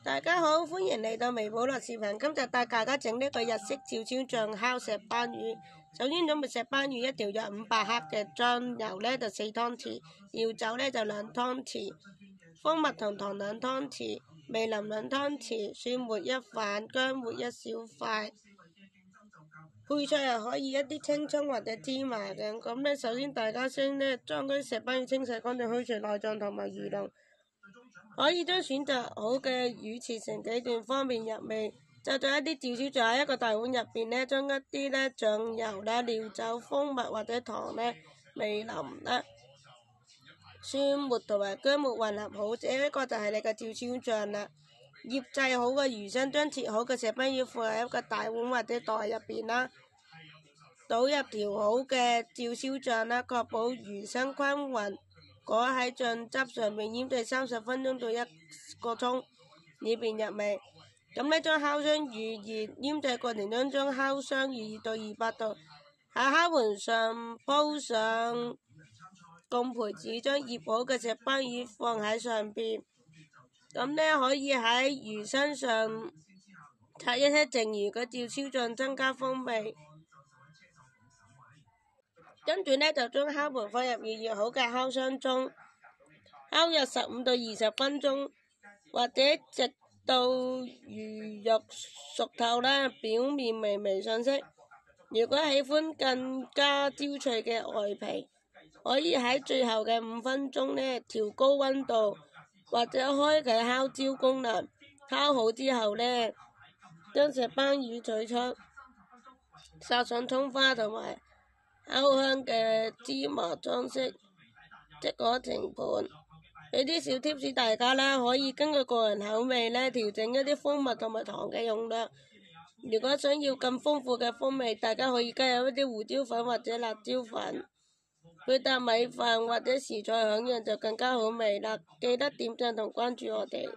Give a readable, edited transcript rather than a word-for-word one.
大家好，歡迎嚟到微寶樂視頻。今日帶大家整呢個日式照燒醬烤石斑魚。首先準備石斑魚一條約500克嘅醬油呢就4湯匙，料酒呢就2湯匙，蜂蜜同糖2湯匙，味淋2湯匙，蒜末1瓣，薑末1小塊。配菜又可以一啲青葱或者芝麻嘅。咁呢，首先大家先呢將嗰啲石斑魚清洗乾淨，去除內臟同埋魚鱗。可以將選擇好嘅魚切成幾段，方便入味。就咗一啲照燒醬喺一個大碗入邊呢，將一啲呢醬油啦、料酒、蜂蜜或者糖呢、味淋啦、蒜末同埋薑末混合好，呢個就係你嘅照燒醬啦。醃製好嘅魚身，將切好嘅石斑魚放喺一個大碗或者袋入邊啦，倒入調好嘅照燒醬啦，確保魚身均勻。裹喺醬汁上面醃製30分鐘到1個鐘，以便入味。咁呢，將烤箱預熱，醃製過程中將烤箱預熱到200度，喺烤盤上鋪上貢培紙，將醃好嘅石斑魚放喺上邊。咁呢，可以喺魚身上擦一些剩餘嘅照燒醬，增加風味。跟住呢，就將烤盤放入預熱好嘅烤箱中，烤約15到20分鐘，或者直到魚肉熟透啦，表面微微上色。如果喜歡更加焦脆嘅外皮，可以喺最後嘅5分鐘呢調高溫度，或者開啟烤焦功能。烤好之後呢，將石斑魚取出，撒上葱花同埋烤香嘅芝麻裝飾，即可盛盤。俾啲小貼士大家啦，可以根據個人口味呢調整一啲蜂蜜同埋糖嘅用量。如果想要更豐富嘅風味，大家可以加入一啲胡椒粉或者辣椒粉，配搭米飯或者時菜享用就更加好味啦。記得點讚同關注我哋。